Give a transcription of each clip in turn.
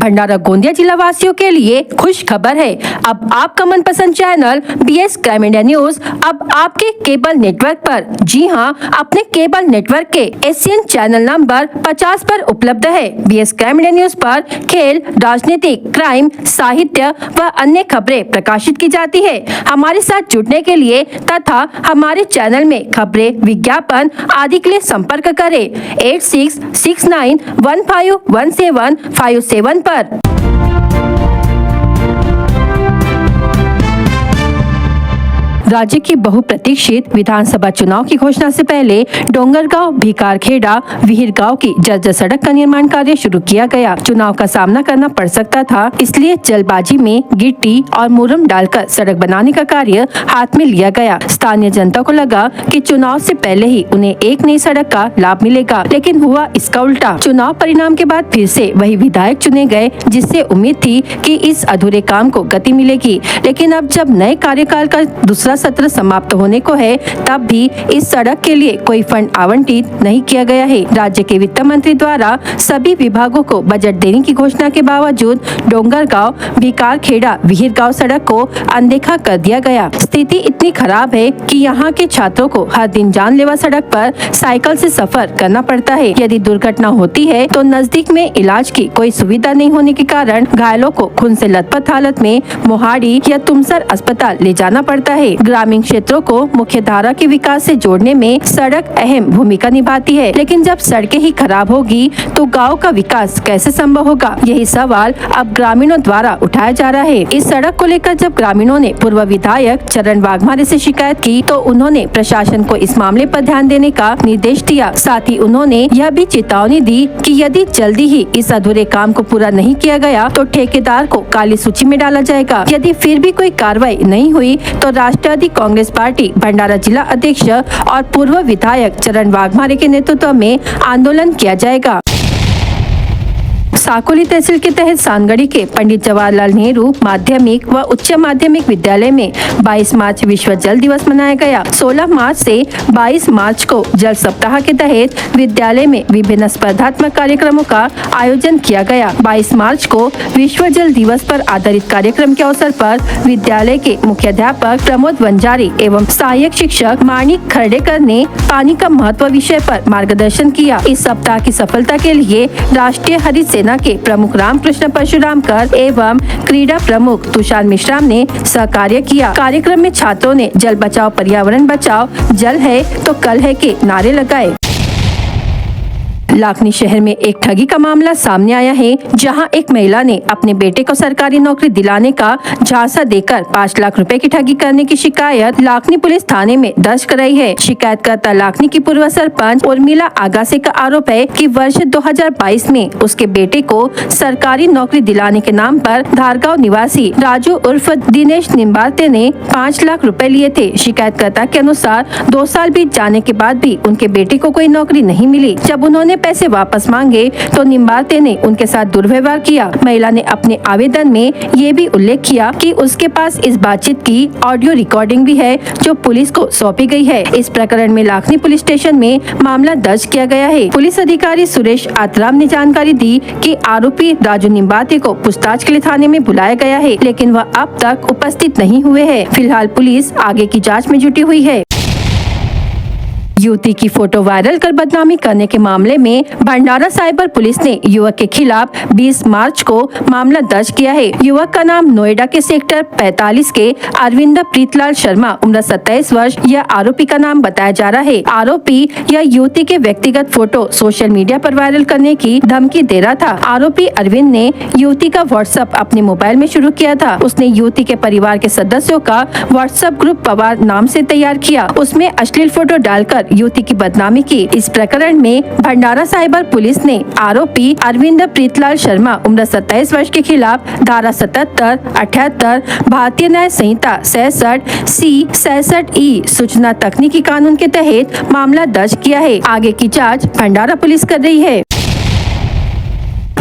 भंडारा गोंदिया जिला वासियों के लिए खुश खबर है। अब आपका मनपसंद channel BS crime India news अब आपके केबल नेटवर्क पर, जी हां, अपने केबल नेटवर्क के एशियन चैनल नंबर 50 पर उपलब्ध है। BS क्राइम इंडिया न्यूज पर खेल, राजनीतिक, क्राइम, साहित्य व अन्य खबरें प्रकाशित की जाती है। हमारे साथ जुड़ने के लिए तथा हमारे चैनल में खबरें, विज्ञापन आदि के लिए संपर्क करें 8669151757 पर। राज्य की बहुप्रतीक्षित विधानसभा चुनाव की घोषणा से पहले डोंगरगांव, भिकारखेड़ा, विहिरगांव की जर्जर सड़क का निर्माण कार्य शुरू किया गया। चुनाव का सामना करना पड़ सकता था, इसलिए जल्दबाजी में गिट्टी और मुरम डालकर सड़क बनाने का कार्य हाथ में लिया गया। स्थानीय जनता को लगा कि चुनाव से पहले ही उन्हें एक नई सड़क का लाभ मिलेगा, लेकिन हुआ इसका उल्टा। चुनाव परिणाम के बाद फिर से वही विधायक चुने गए, जिससे उम्मीद थी कि इस अधूरे काम को गति मिलेगी। लेकिन अब जब नए कार्यकाल का दूसरा सत्र समाप्त होने को है, तब भी इस सड़क के लिए कोई फंड आवंटित नहीं किया गया है। राज्य के वित्त मंत्री द्वारा सभी विभागों को बजट देने की घोषणा के बावजूद डोंगरगांव, भिकारखेड़ा, विहिरगांव सड़क को अनदेखा कर दिया गया। स्थिति इतनी खराब है कि यहाँ के छात्रों को हर दिन जानलेवा सड़क पर साइकिल से सफर करना पड़ता है। यदि दुर्घटना होती है तो नजदीक में इलाज की कोई सुविधा नहीं होने के कारण घायलों को खून से लथपथ हालत में मोहाड़ी या तुमसर अस्पताल ले जाना पड़ता है। ग्रामीण क्षेत्रों को मुख्य धारा के विकास से जोड़ने में सड़क अहम भूमिका निभाती है, लेकिन जब सड़कें ही खराब होगी तो गांव का विकास कैसे संभव होगा? यही सवाल अब ग्रामीणों द्वारा उठाया जा रहा है। इस सड़क को लेकर जब ग्रामीणों ने पूर्व विधायक चरण वाघमारे से शिकायत की तो उन्होंने प्रशासन को इस मामले पर ध्यान देने का निर्देश दिया। साथ ही उन्होंने यह भी चेतावनी दी कि यदि जल्दी ही इस अधूरे काम को पूरा नहीं किया गया तो ठेकेदार को काली सूची में डाला जाएगा। यदि फिर भी कोई कार्रवाई नहीं हुई तो राष्ट्रवादी कांग्रेस पार्टी भंडारा जिला अध्यक्ष और पूर्व विधायक चरण वाघमारे के नेतृत्व में आंदोलन किया जाएगा। साकोली तहसील के तहत सानगढ़ी के पंडित जवाहरलाल नेहरू माध्यमिक व उच्च माध्यमिक विद्यालय में 22 मार्च विश्व जल दिवस मनाया गया। 16 मार्च से 22 मार्च को जल सप्ताह के तहत विद्यालय में विभिन्न स्पर्धात्मक कार्यक्रमों का आयोजन किया गया। 22 मार्च को विश्व जल दिवस पर आधारित कार्यक्रम के अवसर पर विद्यालय के मुख्याध्यापक प्रमोद वंजारी एवं सहायक शिक्षक माणिक खर्डेकर ने पानी का महत्व विषय पर मार्गदर्शन किया। इस सप्ताह की सफलता के लिए राष्ट्रीय हरित सेना के प्रमुख रामकृष्ण परशुरामकर एवं क्रीड़ा प्रमुख तुषार मिश्राम ने सहकार्य किया। कार्यक्रम में छात्रों ने जल बचाओ पर्यावरण बचाओ, जल है तो कल है के नारे लगाए। लाखनी शहर में एक ठगी का मामला सामने आया है, जहां एक महिला ने अपने बेटे को सरकारी नौकरी दिलाने का झांसा देकर 5 लाख रुपए की ठगी करने की शिकायत लाखनी पुलिस थाने में दर्ज कराई है। शिकायतकर्ता लाखनी की पूर्व सरपंच उर्मिला आगासे का आरोप है कि वर्ष 2022 में उसके बेटे को सरकारी नौकरी दिलाने के नाम पर धारगांव निवासी राजू उर्फ दिनेश निम्बाते ने 5 लाख रुपए लिए थे। शिकायतकर्ता के अनुसार 2 साल बीत जाने के बाद भी उनके बेटे को कोई नौकरी नहीं मिली। जब उन्होंने पैसे वापस मांगे तो निम्बाते ने उनके साथ दुर्व्यवहार किया। महिला ने अपने आवेदन में ये भी उल्लेख किया कि उसके पास इस बातचीत की ऑडियो रिकॉर्डिंग भी है, जो पुलिस को सौंपी गई है। इस प्रकरण में लाखनी पुलिस स्टेशन में मामला दर्ज किया गया है। पुलिस अधिकारी सुरेश आतराम ने जानकारी दी कि आरोपी राजू निम्बाते को पूछताछ के लिए थाने में बुलाया गया है, लेकिन वह अब तक उपस्थित नहीं हुए हैं। फिलहाल पुलिस आगे की जाँच में जुटी हुई है। युवती की फोटो वायरल कर बदनामी करने के मामले में भंडारा साइबर पुलिस ने युवक के खिलाफ 20 मार्च को मामला दर्ज किया है। युवक का नाम नोएडा के सेक्टर 45 के अरविंद प्रीतलाल शर्मा, उम्र 27 वर्ष, यह आरोपी का नाम बताया जा रहा है। आरोपी यह युवती के व्यक्तिगत फोटो सोशल मीडिया पर वायरल करने की धमकी दे रहा था। आरोपी अरविंद ने युवती का व्हाट्सएप अपने मोबाइल में शुरू किया था। उसने युवती के परिवार के सदस्यों का व्हाट्सएप ग्रुप पवार नाम से तैयार किया। उसमें अश्लील फोटो डालकर युवती की बदनामी की। इस प्रकरण में भंडारा साइबर पुलिस ने आरोपी अरविंद प्रीतलाल शर्मा, उम्र 27 वर्ष के खिलाफ धारा 77, 78 भारतीय न्याय संहिता 66 C 66 E सूचना तकनीकी कानून के तहत मामला दर्ज किया है। आगे की जांच भंडारा पुलिस कर रही है।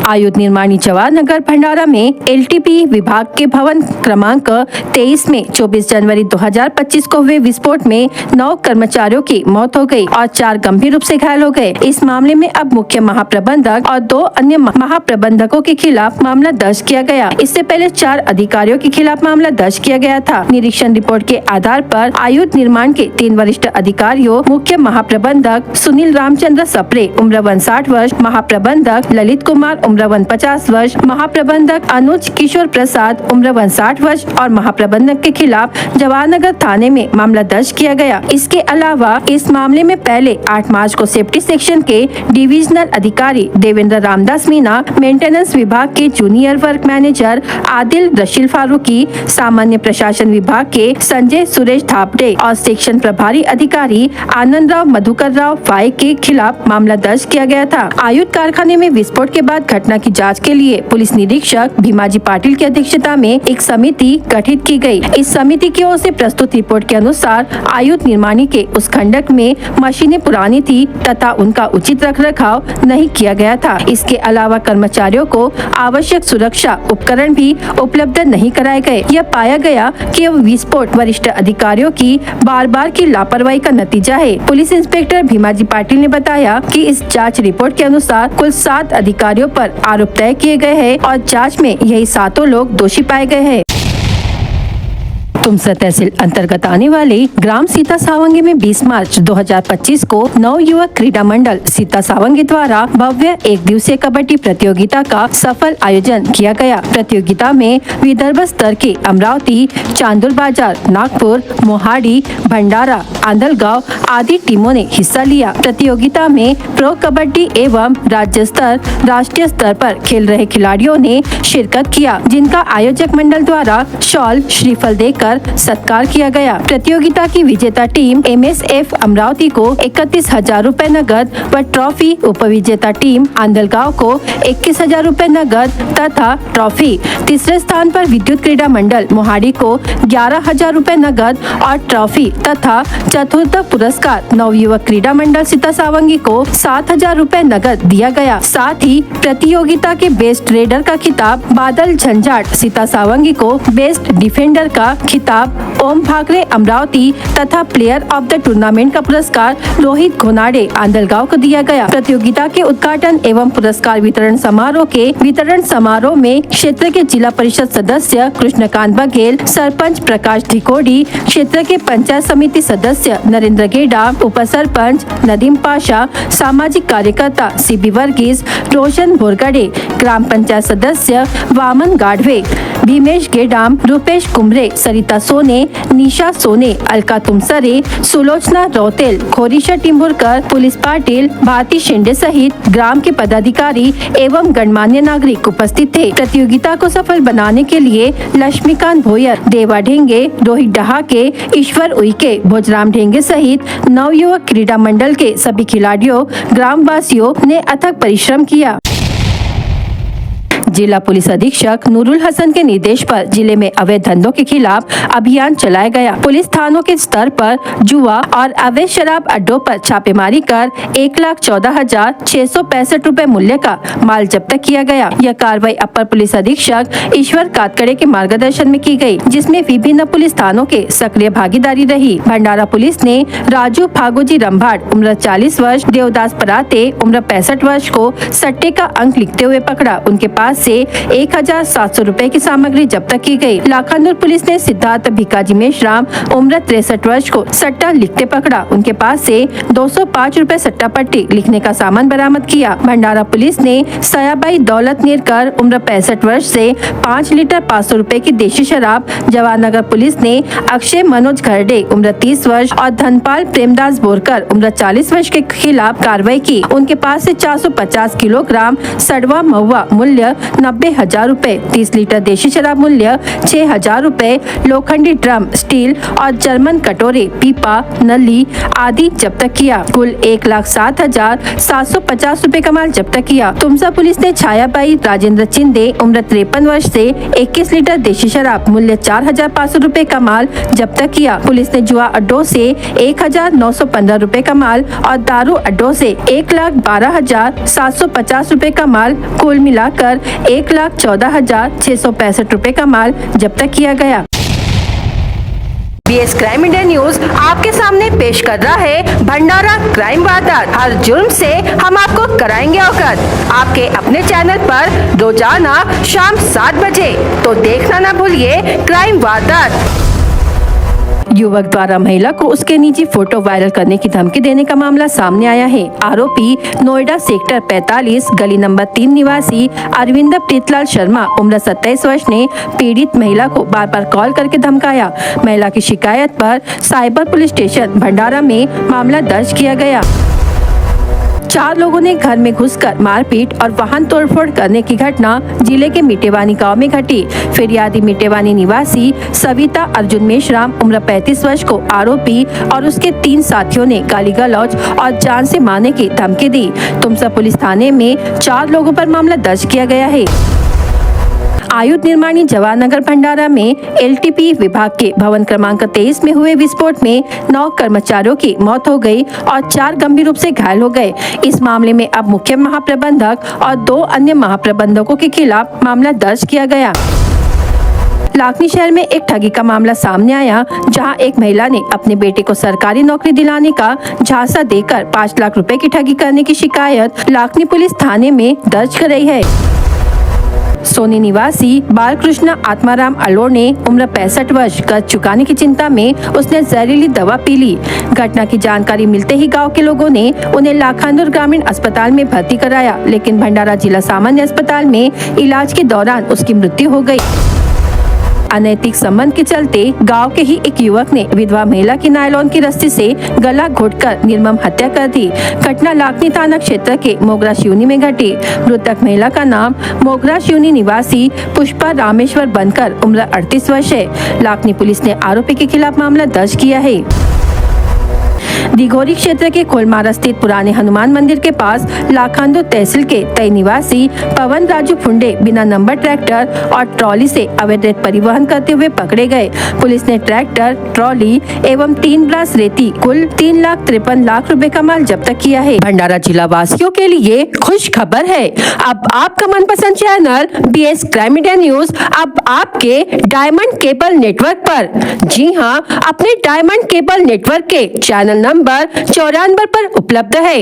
आयुध निर्माणी जवाहरनगर भंडारा में LTP विभाग के भवन क्रमांक 23 में 24 जनवरी 2025 को हुए विस्फोट में 9 कर्मचारियों की मौत हो गई और 4 गंभीर रूप से घायल हो गए। इस मामले में अब मुख्य महाप्रबंधक और 2 अन्य महाप्रबंधकों के खिलाफ मामला दर्ज किया गया। इससे पहले 4 अधिकारियों के खिलाफ मामला दर्ज किया गया था। निरीक्षण रिपोर्ट के आधार पर आयुध निर्माण के 3 वरिष्ठ अधिकारियों मुख्य महाप्रबंधक सुनील रामचंद्र सप्रे उम्र 59 वर्ष, महाप्रबंधक ललित कुमार उम्र 50 वर्ष, महाप्रबंधक अनुज किशोर प्रसाद उम्र 59 वर्ष और महाप्रबंधक के खिलाफ जवाहरनगर थाने में मामला दर्ज किया गया। इसके अलावा इस मामले में पहले 8 मार्च को सेफ्टी सेक्शन के डिविजनल अधिकारी देवेंद्र रामदास मीना, मेंटेनेंस विभाग के junior work manager Adil Rasheel Farooqui, सामान्य प्रशासन विभाग के संजय सुरेश थापड़े और सेक्शन प्रभारी अधिकारी आनंद राव मधुकर राव फाई के खिलाफ मामला दर्ज किया गया था। आयुध कारखाने में विस्फोट के बाद घटना की जांच के लिए पुलिस निरीक्षक भीमाजी पाटिल की अध्यक्षता में एक समिति गठित की गई। इस समिति की ओर से प्रस्तुत रिपोर्ट के अनुसार आयुध निर्माणी के उस खंडक में मशीनें पुरानी थी तथा उनका उचित रखरखाव नहीं किया गया था। इसके अलावा कर्मचारियों को आवश्यक सुरक्षा उपकरण भी उपलब्ध नहीं कराए गए। यह पाया गया कि विस्फोट वरिष्ठ अधिकारियों की बार की लापरवाही का नतीजा है। पुलिस इंस्पेक्टर भीमाजी पाटिल ने बताया कि इस जांच रिपोर्ट के अनुसार कुल 7 अधिकारियों पर आरोप तय किए गए हैं और जांच में यही 7 लोग दोषी पाए गए हैं। तुमसा तहसील अंतर्गत आने वाले ग्राम सीता सावंगी में 20 मार्च 2025 को नव युवक क्रीडा मंडल सीता सावंगी द्वारा भव्य 1 दिवसीय कबड्डी प्रतियोगिता का सफल आयोजन किया गया। प्रतियोगिता में विदर्भ स्तर के अमरावती, चांदुर बाजार, नागपुर, मोहाड़ी, भंडारा, आंधलगांव आदि टीमों ने हिस्सा लिया। प्रतियोगिता में प्रो कबड्डी एवं राज्य स्तर, राष्ट्रीय स्तर पर खेल रहे खिलाड़ियों ने शिरकत किया, जिनका आयोजक मंडल द्वारा शॉल, श्रीफल देकर सत्कार किया गया। प्रतियोगिता की विजेता टीम MSF अमरावती को 31,000 रूपए नगद व ट्रॉफी, उपविजेता टीम आंधलगांव को 21,000 रूपए नगद तथा ट्रॉफी, तीसरे स्थान पर विद्युत क्रीडा मंडल मोहाड़ी को 11,000 रूपए नगद और ट्रॉफी तथा चतुर्थ पुरस्कार नवयुवक क्रीडा मंडल सीता सावंगी को 7,000 रूपए नगद दिया गया। साथ ही प्रतियोगिता के बेस्ट रेडर का खिताब बादल झंझाट सीता सावंगी को, बेस्ट डिफेंडर का खिताब ओम भाकरे अमरावती तथा प्लेयर ऑफ द टूर्नामेंट का पुरस्कार रोहित घोनाडे आंधलगांव को दिया गया। प्रतियोगिता के उद्घाटन एवं पुरस्कार वितरण समारोह में क्षेत्र के जिला परिषद सदस्य कृष्णकांत बघेल, सरपंच प्रकाश धिकोडी, क्षेत्र के पंचायत समिति सदस्य नरेंद्र गेडा, उप सरपंच नदीम पाशा, सामाजिक कार्यकर्ता CB वर्गीस, रोशन बोरगड़े, ग्राम पंचायत सदस्य वामन गाढ़वे, भीमेश गेडाम, रूपेश कुमरे, सरिता सोने, निशा सोने, अलका तुमसरे, सुलोचना रौतेल, खोरीशा टिम्बुरकर, पुलिस पाटिल, भारती शिंदे सहित ग्राम के पदाधिकारी एवं गणमान्य नागरिक उपस्थित थे। प्रतियोगिता को सफल बनाने के लिए लक्ष्मीकांत भोयर, देवा ढेंगे, रोहित डहाके, ईश्वर उइके, भोजराम ढेंगे सहित नवयुवक क्रीडा मंडल के सभी खिलाड़ियों, ग्रामवासियों ने अथक परिश्रम किया। जिला पुलिस अधीक्षक नूरुल हसन के निर्देश पर जिले में अवैध धंधों के खिलाफ अभियान चलाया गया। पुलिस थानों के स्तर पर जुआ और अवैध शराब अड्डों पर छापेमारी कर 1,14,665 रूपए मूल्य का माल जब्त किया गया। यह कार्रवाई अपर पुलिस अधीक्षक ईश्वर कातकड़े के मार्गदर्शन में की गई, जिसमें विभिन्न पुलिस थानों के सक्रिय भागीदारी रही। भंडारा पुलिस ने राजू फागोजी रंभाड़ उम्र 40 वर्ष, देवदास पराते उम्र 65 वर्ष को सट्टे का अंक लिखते हुए पकड़ा। उनके पास से 1,700 रूपए की सामग्री जब्त की गई। लाखानूर पुलिस ने सिद्धार्थ भिकाजी मेश्राम उम्र 63 वर्ष को सट्टा लिखते पकड़ा। उनके पास से 205 रूपए सट्टा पट्टी लिखने का सामान बरामद किया। भंडारा पुलिस ने सयाबाई दौलत नेरकर उम्र 65 वर्ष से 5 लीटर 500 रूपए की देशी शराब। जवाहरनगर पुलिस ने अक्षय मनोज घरडे उम्र 30 वर्ष और धनपाल प्रेमदास बोरकर उम्र 40 वर्ष के खिलाफ कार्रवाई की। उनके पास से 450 किलोग्राम सड़वा महुआ मूल्य 90,000 रूपए, 30 लीटर देशी शराब मूल्य 6,000 रूपए, लोखंडी ड्रम, स्टील और जर्मन कटोरे, पीपा, नली आदि जब्त किया। कुल 1,07,750 रूपए का माल जब्त किया। तुमसा पुलिस ने छायाबाई राजेंद्र चिंदे उम्र 53 वर्ष से 21 लीटर देशी शराब मूल्य 4,500 रूपए का माल जब्त किया। पुलिस ने जुआ अड्डों से 1,915 रूपए का माल और दारू अड्डों से 1,12,750 रूपए का माल कुल मिलाकर 1,14,665 रूपए का माल जब्त किया गया। BS क्राइम इंडिया न्यूज आपके सामने पेश कर रहा है भंडारा क्राइम वारदात। हर जुर्म से हम आपको कराएंगे अवगत। आपके अपने चैनल पर रोजाना शाम 7 बजे, तो देखना ना भूलिए क्राइम वारदात। युवक द्वारा महिला को उसके निजी फोटो वायरल करने की धमकी देने का मामला सामने आया है। आरोपी नोएडा सेक्टर 45 गली नंबर 3 निवासी अरविंद प्रीतलाल शर्मा उम्र 27 वर्ष ने पीड़ित महिला को बार बार कॉल करके धमकाया। महिला की शिकायत पर साइबर पुलिस स्टेशन भंडारा में मामला दर्ज किया गया। 4 लोगों ने घर में घुसकर मारपीट और वाहन तोड़फोड़ करने की घटना जिले के मिटेवानी गांव में घटी। फिरियादी मिटेवानी निवासी सविता अर्जुन मेश्राम उम्र 35 वर्ष को आरोपी और उसके 3 साथियों ने गाली गलौज और जान से मारने की धमकी दी। तुमसा पुलिस थाने में 4 लोगों पर मामला दर्ज किया गया है। आयुध निर्माणी जवाहरनगर भंडारा में LTP विभाग के भवन क्रमांक 23 में हुए विस्फोट में 9 कर्मचारियों की मौत हो गई और 4 गंभीर रूप से घायल हो गए। इस मामले में अब मुख्य महाप्रबंधक और 2 अन्य महाप्रबंधकों के खिलाफ मामला दर्ज किया गया। लाखनी शहर में एक ठगी का मामला सामने आया, जहां एक महिला ने अपने बेटे को सरकारी नौकरी दिलाने का झांसा देकर 5 लाख रुपए की ठगी करने की शिकायत लाखनी पुलिस थाने में दर्ज कराई है। सोनी निवासी बालकृष्ण आत्माराम अलोर ने उम्र 65 वर्ष कर्ज चुकाने की चिंता में उसने जहरीली दवा पी ली। घटना की जानकारी मिलते ही गांव के लोगों ने उन्हें लाखांदुर ग्रामीण अस्पताल में भर्ती कराया, लेकिन भंडारा जिला सामान्य अस्पताल में इलाज के दौरान उसकी मृत्यु हो गई। अनैतिक संबंध के चलते गांव के ही एक युवक ने विधवा महिला की नायलॉन की रस्सी से गला घोटकर निर्मम हत्या कर दी। घटना लाखनी थाना क्षेत्र के मोगरा शिवनी में घटी। मृतक महिला का नाम मोगरा शिवनी निवासी पुष्पा रामेश्वर बनकर उम्र 38 वर्ष है। लाखनी पुलिस ने आरोपी के खिलाफ मामला दर्ज किया है। दिघोरी क्षेत्र के कोलमारा स्थित पुराने हनुमान मंदिर के पास लाखांदुर तहसील के तय निवासी पवन राजू फुंडे बिना नंबर ट्रैक्टर और ट्रॉली से अवैध रेत परिवहन करते हुए पकड़े गए। पुलिस ने ट्रैक्टर, ट्रॉली एवं 3 ब्रास रेती कुल 3,53 लाख रुपए का माल जब्त किया है। भंडारा जिला वासियों के लिए खुश खबर है। अब आपका मनपसंद channel BS crime India news अब आपके डायमंड केबल नेटवर्क पर, जी हाँ, अपने डायमंड केबल नेटवर्क के चैनल नंबर 94 पर उपलब्ध है।